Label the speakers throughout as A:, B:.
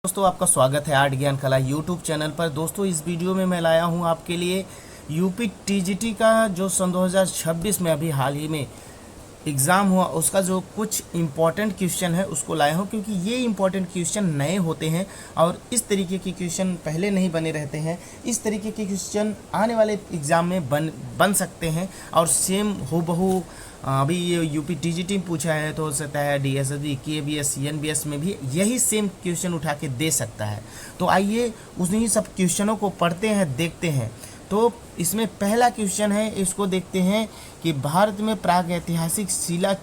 A: दोस्तों आपका स्वागत है आर्ट ज्ञान कला यूट्यूब चैनल पर। दोस्तों इस वीडियो में मैं लाया हूं आपके लिए यूपी टीजीटी का जो सन 2026 में अभी हाल ही में एग्ज़ाम हुआ उसका जो कुछ इम्पॉर्टेंट क्वेश्चन है उसको लाया हूं, क्योंकि ये इम्पॉर्टेंट क्वेश्चन नए होते हैं और इस तरीके के क्वेश्चन पहले नहीं बने रहते हैं। इस तरीके के क्वेश्चन आने वाले एग्ज़ाम में बन सकते हैं और सेम हूबहू अभी ये यूपी टीजीटी में पूछा है तो हो सकता है डीएसएसबी, केबीएस, एनबीएस में भी यही सेम क्वेश्चन उठा के दे सकता है। तो आइए उन्हीं सब क्वेश्चनों को पढ़ते हैं, देखते हैं। तो इसमें पहला क्वेश्चन है, इसको देखते हैं कि भारत में प्रागैतिहासिक शिला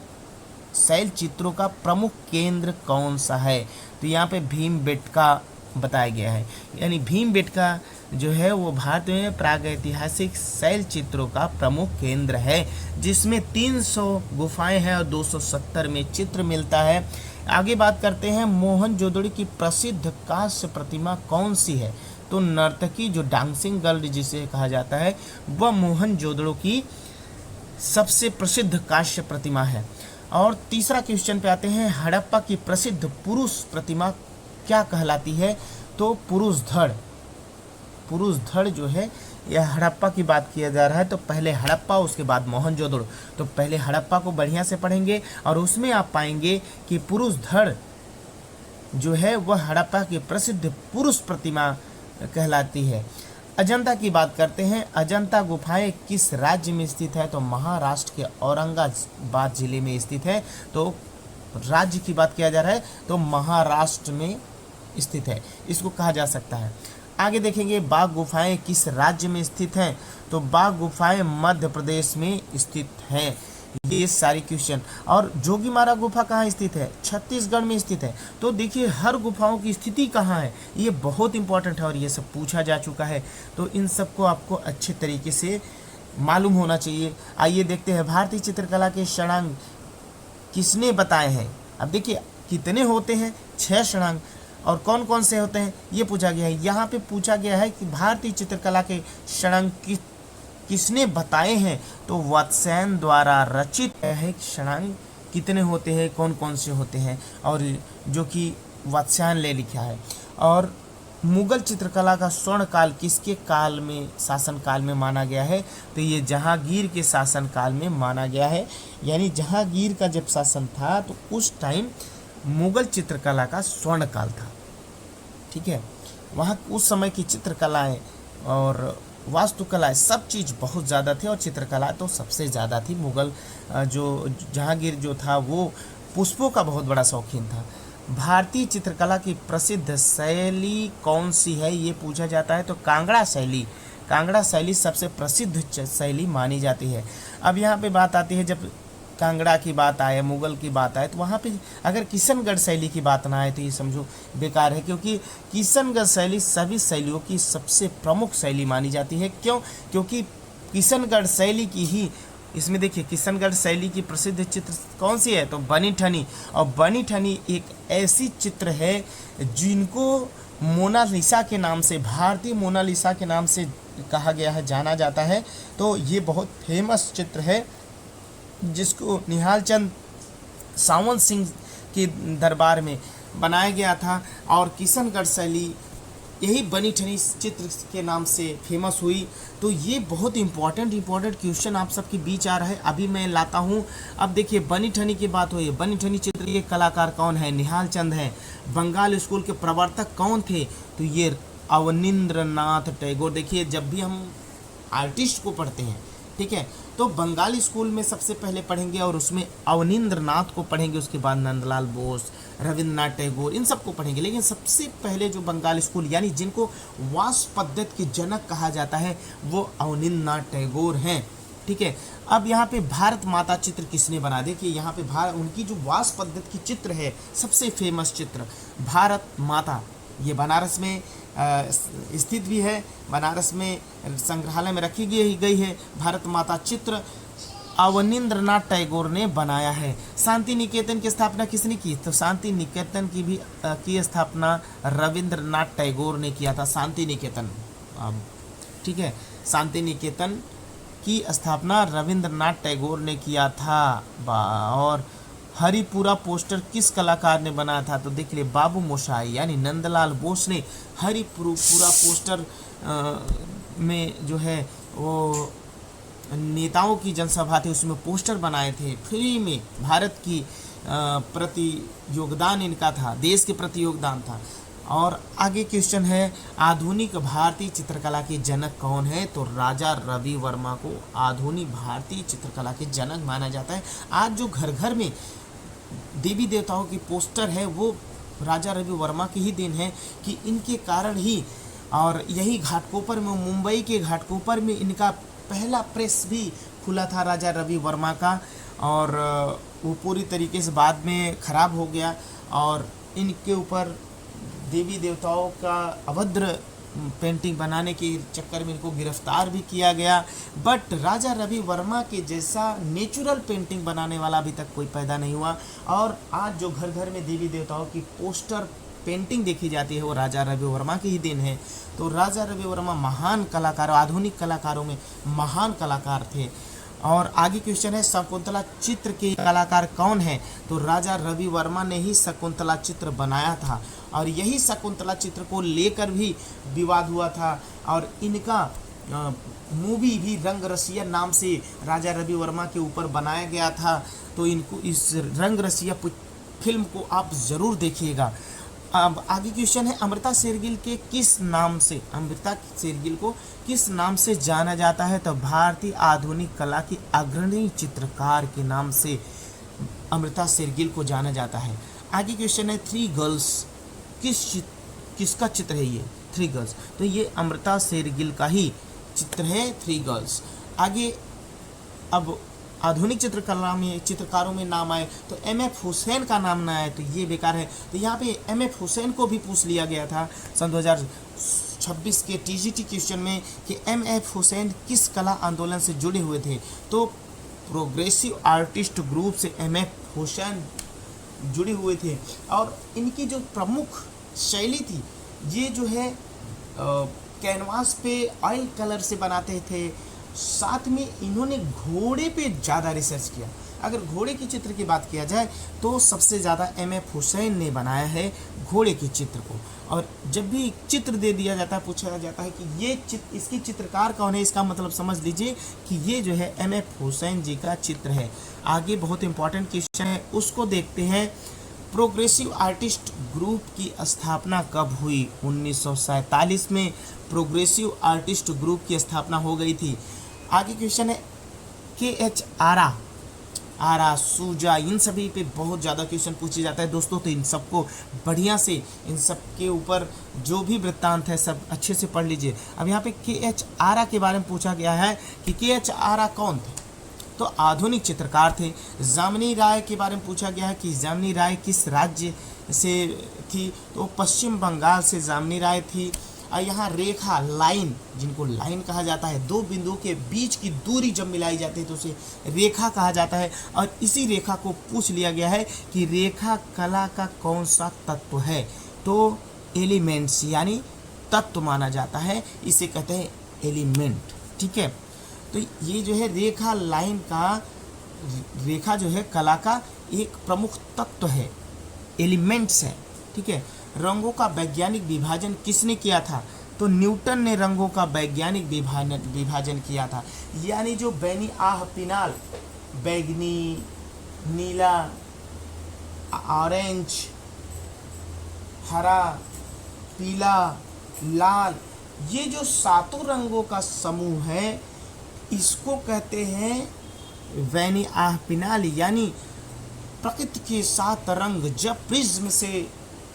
A: शैल चित्रों का प्रमुख केंद्र कौन सा है। तो यहाँ पे भीमबेटका बताया गया है, यानी भीमबेटका जो है वो भारत में प्रागैतिहासिक शैल चित्रों का प्रमुख केंद्र है, जिसमें 300 गुफाएं हैं और 270 में चित्र मिलता है। आगे बात करते हैं, मोहनजोदड़ो की प्रसिद्ध कांस्य प्रतिमा कौन सी है। तो नर्तकी जो डांसिंग गर्ल जिसे कहा जाता है वह मोहनजोदड़ो की सबसे प्रसिद्ध कांस्य प्रतिमा है। और तीसरा क्वेश्चन पे आते हैं, हड़प्पा की प्रसिद्ध पुरुष प्रतिमा क्या कहलाती है। तो पुरुष धड़ जो है यह हड़प्पा की बात किया जा रहा है। तो पहले हड़प्पा उसके बाद मोहनजोदड़ो। तो पहले हड़प्पा को बढ़िया से पढ़ेंगे और उसमें आप पाएंगे कि पुरुष धड़ जो है वह हड़प्पा की प्रसिद्ध पुरुष प्रतिमा कहलाती है। अजंता की बात करते हैं, अजंता गुफाएं किस राज्य में स्थित है। तो महाराष्ट्र के औरंगाबाद जिले में स्थित है। तो राज्य की बात किया जा रहा है तो महाराष्ट्र में स्थित है, इसको कहा जा सकता है। आगे देखेंगे, बाघ गुफाएं किस राज्य में स्थित हैं। तो बाघ गुफाएं मध्य प्रदेश में स्थित हैं। ये सारी क्वेश्चन। और जोगीमारा गुफा कहाँ स्थित है। छत्तीसगढ़ में स्थित है। तो देखिए हर गुफाओं की स्थिति कहाँ है, ये बहुत इंपॉर्टेंट है और ये सब पूछा जा चुका है। तो इन सबको आपको अच्छे तरीके से मालूम होना चाहिए। आइए देखते हैं, भारतीय चित्रकला के षडांग किसने बताए हैं। अब देखिए कितने होते हैं, 6 षडांग, और कौन कौन से होते हैं ये पूछा गया है। यहाँ पे पूछा गया है कि भारतीय चित्रकला के षडांग किसने बताए हैं। तो वात्स्यायन द्वारा रचित है षडांग कितने होते हैं, कौन कौन से होते हैं, और जो कि वात्स्यायन ले लिखा है। और मुगल चित्रकला का स्वर्ण काल किसके काल में, शासन काल में माना गया है। तो ये जहांगीर के शासन काल में माना गया है, यानी जहांगीर का जब शासन था तो उस टाइम मुगल चित्रकला का स्वर्ण काल था। ठीक है, वहाँ उस समय की चित्रकलाएं और वास्तुकलाएं सब चीज़ बहुत ज़्यादा थी और चित्रकला तो सबसे ज़्यादा थी। मुगल जो जहांगीर जो था वो पुष्पों का बहुत बड़ा शौकीन था। भारतीय चित्रकला की प्रसिद्ध शैली कौन सी है ये पूछा जाता है। तो कांगड़ा शैली सबसे प्रसिद्ध शैली मानी जाती है। अब यहाँ पे बात आती है, जब कांगड़ा की बात आए, मुगल की बात आए, तो वहाँ पे अगर किशनगढ़ शैली की बात ना आए तो ये समझो बेकार है, क्योंकि किशनगढ़ शैली सभी शैलियों की सबसे प्रमुख शैली मानी जाती है। क्यों? क्योंकि किशनगढ़ शैली की ही, इसमें देखिए किशनगढ़ शैली की प्रसिद्ध चित्र कौन सी है। तो बनी ठनी। और बनी ठनी एक ऐसी चित्र है जिनको मोनालिसा के नाम से, भारतीय मोनालिसा के नाम से कहा गया है, जाना जाता है। तो ये बहुत फेमस चित्र है जिसको निहाल चंद सावंत सिंह के दरबार में बनाया गया था। और किशनगढ़ शैली यही बनी ठनी चित्र के नाम से फेमस हुई। तो ये बहुत इंपॉर्टेंट क्वेश्चन आप सबके बीच आ रहा है, अभी मैं लाता हूँ। अब देखिए बनी ठनी की बात हुई, बनी ठनी चित्र ये कलाकार कौन है, निहाल चंद है। बंगाल स्कूल के प्रवर्तक कौन थे। तो ये अवनींद्रनाथ टैगोर। देखिए जब भी हम आर्टिस्ट को पढ़ते हैं, ठीक है, तो बंगाली स्कूल में सबसे पहले पढ़ेंगे और उसमें अवनींद्रनाथ को पढ़ेंगे, उसके बाद नंदलाल बोस, रविंद्रनाथ टैगोर, इन सबको पढ़ेंगे। लेकिन सबसे पहले जो बंगाली स्कूल यानी जिनको वास्प पद्धति के जनक कहा जाता है वो अवनींद्रनाथ टैगोर हैं। ठीक है, अब यहाँ पे भारत माता चित्र किसने बना दे कि यहाँ पे उनकी जो वास्प पद्धति की चित्र है सबसे फेमस चित्र भारत माता, ये बनारस में स्थित भी है। बनारस में संग्रहालय में रखी गई है भारत माता चित्र, अवनींद्रनाथ टैगोर ने बनाया है। शांति निकेतन की स्थापना किसने की। तो शांति निकेतन की स्थापना रविंद्रनाथ टैगोर ने किया था। शांति निकेतन, ठीक है, शांति निकेतन की स्थापना रविंद्रनाथ टैगोर ने किया था। और हरिपुरा पोस्टर किस कलाकार ने बनाया था? तो देख लिए बाबू मोशाई यानी नंदलाल बोस ने हरिपुरा पोस्टर में जो है वो नेताओं की जनसभा थी उसमें पोस्टर बनाए थे फ्री में। भारत की प्रति योगदान इनका था, देश के प्रति योगदान था। और आगे क्वेश्चन है आधुनिक भारतीय चित्रकला के जनक कौन है? तो राजा रवि वर्मा को आधुनिक भारतीय चित्रकला के जनक माना जाता है। आज जो घर घर में देवी देवताओं की पोस्टर है वो राजा रवि वर्मा की ही देन है कि इनके कारण ही, और यही घाटकोपर में, मुंबई के घाटकोपर में इनका पहला प्रेस भी खुला था राजा रवि वर्मा का, और वो पूरी तरीके से बाद में ख़राब हो गया और इनके ऊपर देवी देवताओं का अभद्र पेंटिंग बनाने के चक्कर में इनको गिरफ्तार भी किया गया। बट राजा रवि वर्मा के जैसा नेचुरल पेंटिंग बनाने वाला अभी तक कोई पैदा नहीं हुआ। और आज जो घर घर में देवी देवताओं की पोस्टर पेंटिंग देखी जाती है वो राजा रवि वर्मा की ही देन है। तो राजा रवि वर्मा महान कलाकार, आधुनिक कलाकारों में महान कलाकार थे। और आगे क्वेश्चन है शकुंतला चित्र के कलाकार कौन है? तो राजा रवि वर्मा ने ही शकुंतला चित्र बनाया था और यही शकुंतला चित्र को लेकर भी विवाद हुआ था और इनका मूवी भी रंग रसिया नाम से राजा रवि वर्मा के ऊपर बनाया गया था। तो इनको इस रंग रसिया फिल्म को आप ज़रूर देखिएगा। अब आगे क्वेश्चन है अमृता शेरगिल के किस नाम से, अमृता शेरगिल को किस नाम से जाना जाता है? तो भारतीय आधुनिक कला की अग्रणी चित्रकार के नाम से अमृता शेरगिल को जाना जाता है। आगे क्वेश्चन है थ्री गर्ल्स किसका चित्र है? ये थ्री गर्ल्स, तो ये अमृता शेरगिल का ही चित्र है थ्री गर्ल्स। आगे अब आधुनिक चित्रकला में चित्रकारों में नाम आए तो एम.एफ. हुसैन का नाम ना आए तो ये बेकार है। तो यहाँ पे एम.एफ. हुसैन को भी पूछ लिया गया था सन 2026 के टीजीटी क्वेश्चन में कि एम.एफ. हुसैन किस कला आंदोलन से जुड़े हुए थे? तो प्रोग्रेसिव आर्टिस्ट ग्रुप से एम.एफ. हुसैन जुड़े हुए थे और इनकी जो प्रमुख शैली थी ये जो है कैनवास पे ऑयल कलर से बनाते थे। साथ में इन्होंने घोड़े पे ज़्यादा रिसर्च किया। अगर घोड़े की चित्र की बात किया जाए तो सबसे ज़्यादा एम.एफ. हुसैन ने बनाया है घोड़े के चित्र को। और जब भी चित्र दे दिया जाता है, पूछा जाता है कि ये चित्र इसकी चित्रकार कौन है, इसका मतलब समझ लीजिए कि ये जो है एम.एफ. हुसैन जी का चित्र है। आगे बहुत इंपॉर्टेंट क्वेश्चन है उसको देखते हैं। प्रोग्रेसिव आर्टिस्ट ग्रुप की स्थापना कब हुई? 1947 में प्रोग्रेसिव आर्टिस्ट ग्रुप की स्थापना हो गई थी। आगे क्वेश्चन है के.एच. आरा सूजा, इन सभी पे बहुत ज़्यादा क्वेश्चन पूछे जाता है दोस्तों। तो इन सबको बढ़िया से, इन सब के ऊपर जो भी वृत्तांत है सब अच्छे से पढ़ लीजिए। अब यहाँ पे के.एच. आरा के बारे में पूछा गया है कि के.एच. आरा कौन थे? तो आधुनिक चित्रकार थे। जामिनी राय के बारे में पूछा गया है कि जामिनी राय किस राज्य से थी? तो पश्चिम बंगाल से जामिनी राय थी। और यहाँ रेखा, लाइन, जिनको लाइन कहा जाता है, दो बिंदुओं के बीच की दूरी जब मिलाई जाती है तो उसे रेखा कहा जाता है। और इसी रेखा को पूछ लिया गया है कि रेखा कला का कौन सा तत्व है? तो एलिमेंट्स यानी तत्व माना जाता है, इसे कहते हैं एलिमेंट। ठीक है, तो ये जो है रेखा, लाइन का, रेखा जो है कला का एक प्रमुख तत्व है, एलिमेंट्स है। ठीक है, रंगों का वैज्ञानिक विभाजन किसने किया था? तो न्यूटन ने रंगों का वैज्ञानिक विभाजन किया था। यानी जो बैनी आह पिनाल, बैगनी, नीला, ऑरेंज, हरा, पीला, लाल, ये जो सातों रंगों का समूह है इसको कहते हैं बैनी आह पिनाल। यानी प्रकृति के 7 रंग जब प्रिज्म से,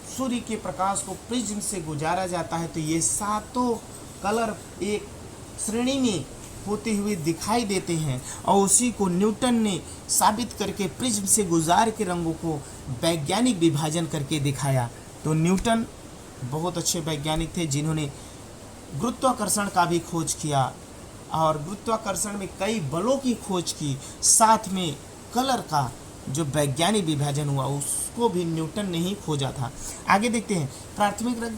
A: सूर्य के प्रकाश को प्रिज्म से गुजारा जाता है तो ये सातों कलर एक श्रेणी में होते हुए दिखाई देते हैं और उसी को न्यूटन ने साबित करके प्रिज्म से गुजार के रंगों को वैज्ञानिक विभाजन करके दिखाया। तो न्यूटन बहुत अच्छे वैज्ञानिक थे जिन्होंने गुरुत्वाकर्षण का भी खोज किया और गुरुत्वाकर्षण में कई बलों की खोज की, साथ में कलर का जो वैज्ञानिक विभाजन हुआ उसको भी न्यूटन ने ही खोजा था। आगे देखते हैं प्राथमिक रंग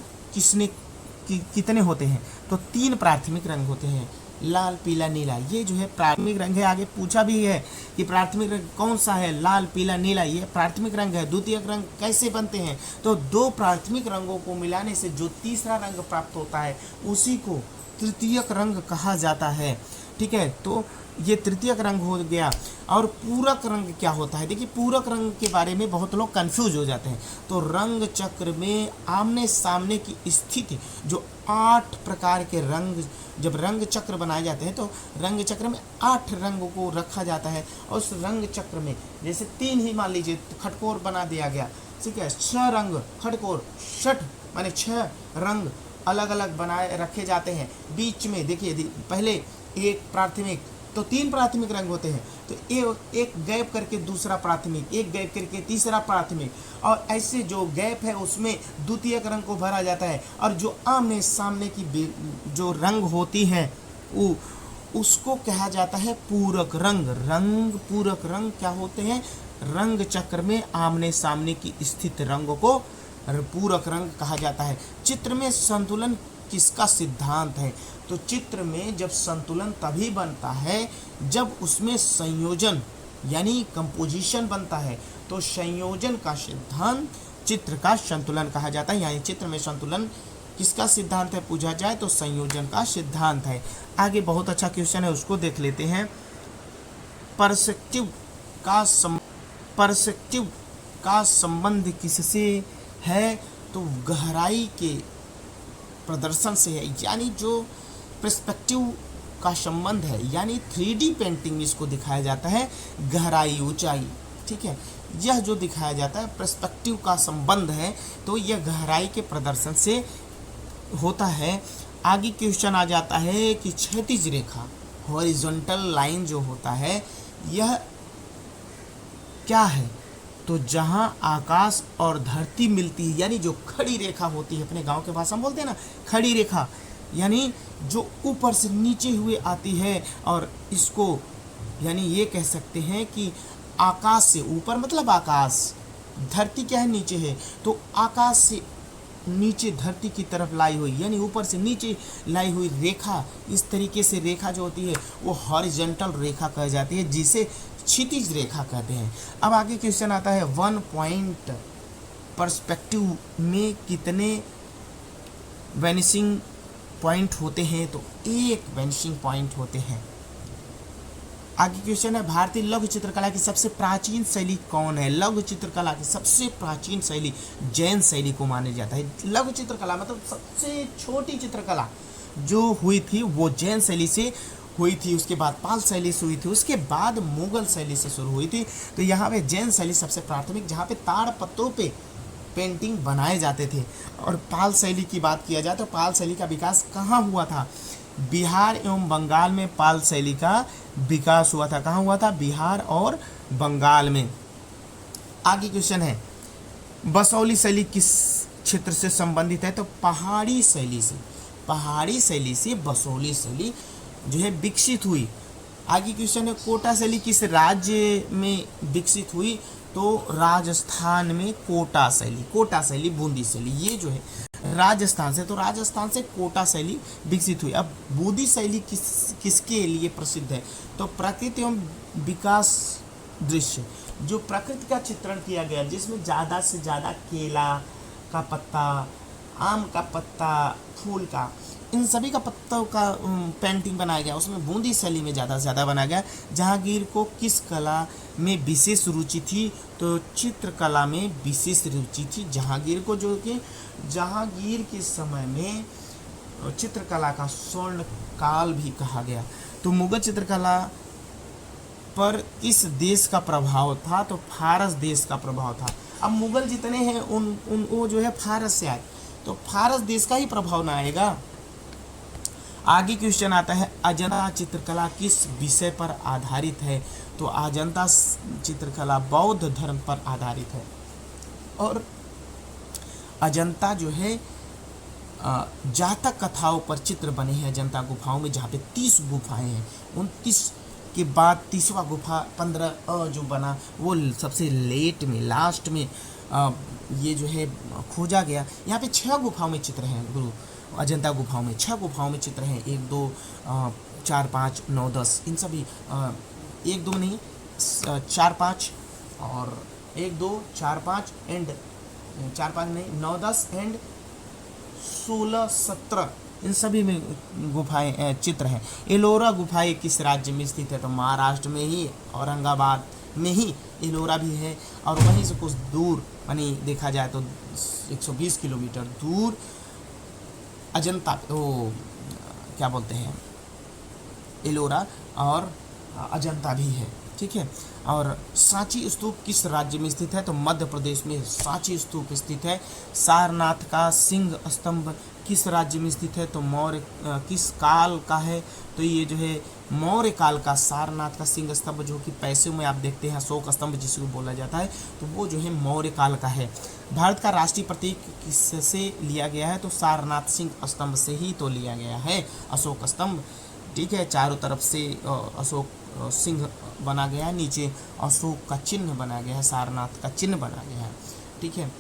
A: कितने होते हैं? तो 3 प्राथमिक रंग होते हैं, लाल पीला नीला, ये जो है प्राथमिक रंग है। आगे पूछा भी है कि प्राथमिक रंग कौन सा है, लाल पीला नीला, ये प्राथमिक रंग है। द्वितीयक रंग कैसे बनते हैं, तो दो प्राथमिक रंगों को मिलाने से जो तीसरा रंग प्राप्त होता है उसी को तृतीयक रंग कहा जाता है। ठीक है, तो ये तृतीयक रंग हो गया। और पूरक रंग क्या होता है, देखिए पूरक रंग के बारे में बहुत लोग कंफ्यूज हो जाते हैं। तो रंग चक्र में आमने सामने की स्थिति, जो 8 प्रकार के रंग, जब रंग चक्र बनाए जाते हैं तो रंग चक्र में 8 रंगों को रखा जाता है। और उस रंग चक्र में जैसे 3 ही मान लीजिए खटकोर बना दिया गया, ठीक है, 6 रंग खटकोर, 6 माने 6 रंग अलग अलग बनाए रखे जाते हैं। बीच में देखिए पहले एक प्राथमिक, तो 3 प्राथमिक रंग होते हैं, तो एक गैप करके दूसरा प्राथमिक, एक गैप करके तीसरा प्राथमिक, और ऐसे जो गैप है उसमें द्वितीयक रंग को भरा जाता है। और जो आमने सामने की जो रंग होती है वो उसको कहा जाता है पूरक रंग। रंग पूरक रंग क्या होते हैं, रंग चक्र में आमने सामने की स्थित रंगों को पूरक रंग कहा जाता है। चित्र में संतुलन किसका सिद्धांत है, तो चित्र में जब संतुलन तभी बनता है जब उसमें संयोजन यानी कंपोजिशन बनता है। तो संयोजन का सिद्धांत चित्र का संतुलन कहा जाता है। यानी चित्र में संतुलन किसका सिद्धांत है पूछा जाए तो संयोजन का सिद्धांत है। आगे बहुत अच्छा क्वेश्चन है, उसको देख लेते हैं। पर्सपेक्टिव का संबंध किससे है, तो गहराई के प्रदर्शन से है। यानी जो पर्सपेक्टिव का संबंध है, यानी 3D पेंटिंग में इसको दिखाया जाता है गहराई ऊंचाई। ठीक है, यह जो दिखाया जाता है पर्सपेक्टिव का संबंध है, तो यह गहराई के प्रदर्शन से होता है। आगे क्वेश्चन आ जाता है कि क्षैतिज रेखा, हॉरिजॉन्टल लाइन जो होता है यह क्या है, तो जहां आकाश और धरती मिलती है, यानी जो खड़ी रेखा होती है, अपने गांव के भाषा में बोलते हैं ना खड़ी रेखा, यानी जो ऊपर से नीचे हुए आती है। और इसको यानी ये कह सकते हैं कि आकाश से ऊपर मतलब आकाश, धरती क्या है नीचे है, तो आकाश से नीचे धरती की तरफ लाई हुई, यानी ऊपर से नीचे लाई हुई रेखा, इस तरीके से रेखा जो होती है वो हॉरिजॉन्टल रेखा कह जाती है, जिसे क्षितिज रेखा कहते हैं। अब आगे क्वेश्चन आता है 1 पॉइंट पर्सपेक्टिव में कितने वैनिशिंग पॉइंट होते हैं, तो 1 वैनिशिंग पॉइंट होते हैं। आगे क्वेश्चन है भारतीय लघु चित्रकला की सबसे प्राचीन शैली कौन है। लघु चित्रकला की सबसे प्राचीन शैली जैन शैली को माना जाता है। लघु चित्रकला मतलब सबसे छोटी चित्रकला जो हुई थी वो जैन शैली से हुई थी, उसके बाद पाल शैली से हुई थी, उसके बाद मुगल शैली से शुरू हुई थी। तो यहाँ पे जैन शैली सबसे प्राथमिक, जहाँ पे ताड़ पत्तों पे पेंटिंग बनाए जाते थे। और पाल शैली की बात किया जाए तो पाल शैली का विकास कहाँ हुआ था, बिहार एवं बंगाल में पाल शैली का विकास हुआ था। कहाँ हुआ था, बिहार और बंगाल में। आगे क्वेश्चन है बसौली शैली किस क्षेत्र से संबंधित है, तो पहाड़ी शैली से, पहाड़ी शैली से बसौली शैली जो है विकसित हुई। आगे क्वेश्चन है कोटा शैली किस राज्य में विकसित हुई, तो राजस्थान में कोटा शैली, कोटा शैली बूंदी शैली, ये जो है राजस्थान से, तो राजस्थान से कोटा शैली विकसित हुई। अब बूंदी शैली किसके लिए प्रसिद्ध है, तो प्रकृति एवं विकास दृश्य, जो प्रकृति का चित्रण किया गया जिसमें ज़्यादा से ज़्यादा केला का पत्ता, आम का पत्ता, फूल का, इन सभी का पत्तों का पेंटिंग बनाया गया, उसमें बूंदी शैली में ज़्यादा से ज़्यादा बनाया गया। जहांगीर को किस कला में विशेष रुचि थी, तो चित्रकला में विशेष रुचि थी जहांगीर को, जो कि जहांगीर के समय में चित्रकला का स्वर्ण काल भी कहा गया। तो मुगल चित्रकला पर किस देश का प्रभाव था, तो फारस देश का प्रभाव था। अब मुगल जितने हैं उन वो जो है फारस से आए, तो फारस देश का ही प्रभाव ना आएगा। आगे क्वेश्चन आता है अजंता चित्रकला किस विषय पर आधारित है, तो अजंता चित्रकला बौद्ध धर्म पर आधारित है। और अजंता जो है जातक कथाओं पर चित्र बने हैं अजंता गुफाओं में, जहाँ पे 30 गुफाएं हैं। 29 के बाद 30वां गुफा 15 जो बना वो सबसे लेट में लास्ट में ये जो है खोजा गया। यहाँ पे 6 गुफाओं में चित्र हैं गुरु, अजंता गुफाओं में 6 गुफाओं में चित्र हैं, 1 2 4, 5, 9, 10 इन सभी 1, 2 नहीं 4, 5 और 1, 2, 4, 5 एंड 4, 5 नहीं 9, 10 एंड 16, 17 इन सभी में गुफाएं चित्र हैं। एलोरा गुफाएं किस राज्य में स्थित है? तो महाराष्ट्र में ही, औरंगाबाद में ही एलोरा भी है। और वहीं से कुछ दूर यानी देखा जाए तो 120 किलोमीटर दूर अजंता, वो क्या बोलते हैं, एलोरा और अजंता भी है। ठीक है। और सांची स्तूप किस राज्य में स्थित है? तो मध्य प्रदेश में सांची स्तूप स्थित है। सारनाथ का सिंह स्तंभ किस राज्य में स्थित है? तो मौर्य किस काल का है? तो ये जो है मौर्य काल का सारनाथ का सिंह स्तंभ, जो कि पैसे में आप देखते हैं अशोक स्तंभ जिसको बोला जाता है, तो वो जो है मौर्य काल का है। भारत का राष्ट्रीय प्रतीक किससे लिया गया है? तो सारनाथ सिंह स्तंभ से ही तो लिया गया है, अशोक स्तंभ। ठीक है। चारों तरफ से अशोक सिंह बना गया है, नीचे अशोक का चिन्ह बना गया है, सारनाथ का चिन्ह बना गया है। ठीक है।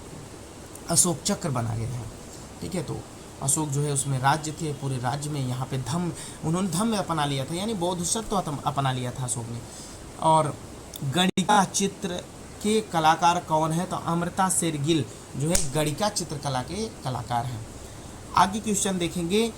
A: अशोक चक्र बना गया है। ठीक है। तो अशोक जो है उसमें राज्य थे, पूरे राज्य में यहाँ पे उन्होंने धम्म अपना लिया था, यानी बौद्धत्व अपना लिया था अशोक ने। और गणिका चित्र के कलाकार कौन है? तो अमृता शेरगिल जो है गणिका चित्रकला के कलाकार हैं। आगे क्वेश्चन देखेंगे,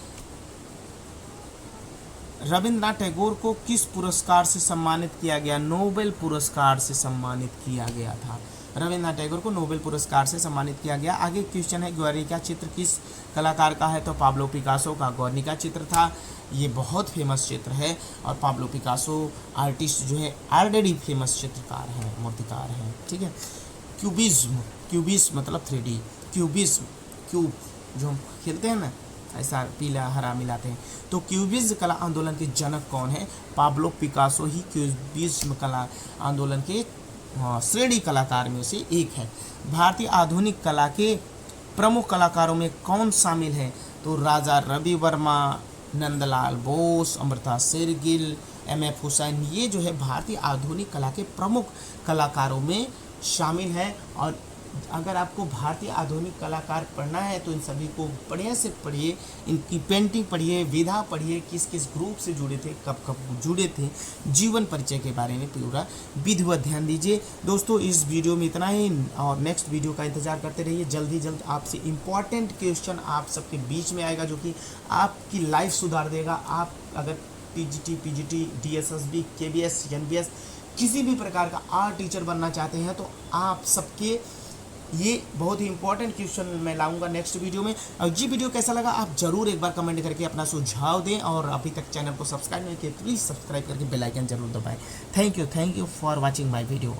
A: रविंद्रनाथ टैगोर को किस पुरस्कार से सम्मानित किया गया? नोबेल पुरस्कार से सम्मानित किया गया था। रविंद्रनाथ टैगोर को नोबेल पुरस्कार से सम्मानित किया गया। आगे क्वेश्चन है, ग्वेर्निका चित्र किस कलाकार का है? तो पाब्लो पिकासो का ग्वेर्निका चित्र था। ये बहुत फेमस चित्र है और पाब्लो पिकासो आर्टिस्ट जो है ऑलरेडी फेमस चित्रकार हैं, मूर्तिकार हैं। ठीक है। क्यूबिज्म मतलब 3D, क्यूबिज्म, क्यूब जो हम खेलते हैं ना, ऐसा पीला हरा मिलाते हैं। तो क्यूबिज्म कला आंदोलन के जनक कौन है? पाब्लो पिकासो ही क्यूबिज्म कला आंदोलन के श्रेणी कलाकार में से एक है। भारतीय आधुनिक कला के प्रमुख कलाकारों में कौन शामिल है? तो राजा रवि वर्मा, नंदलाल बोस, अमृता शेरगिल, MF हुसैन, ये जो है भारतीय आधुनिक कला के प्रमुख कलाकारों में शामिल है। और अगर आपको भारतीय आधुनिक कलाकार पढ़ना है तो इन सभी को बढ़िया से पढ़िए, इनकी पेंटिंग पढ़िए, विधा पढ़िए, किस किस ग्रुप से जुड़े थे, कब कब जुड़े थे, जीवन परिचय के बारे में पूरा विधिवत ध्यान दीजिए। दोस्तों इस वीडियो में इतना ही और नेक्स्ट वीडियो का इंतजार करते रहिए। जल्द ही जल्द आपसे इम्पॉर्टेंट क्वेश्चन आप सबके बीच में आएगा जो कि आपकी लाइफ सुधार देगा। आप अगर TGT, PGT, DSSB, KBS, NBS किसी भी प्रकार का आर्ट टीचर बनना चाहते हैं तो आप सबके ये बहुत ही इंपॉर्टेंट क्वेश्चन मैं लाऊंगा नेक्स्ट वीडियो में। और जी वीडियो कैसा लगा आप जरूर एक बार कमेंट करके अपना सुझाव दें, और अभी तक चैनल को सब्सक्राइब नहीं किया प्लीज़ सब्सक्राइब करके बेल आइकन जरूर दबाएं। Thank you for watching my video.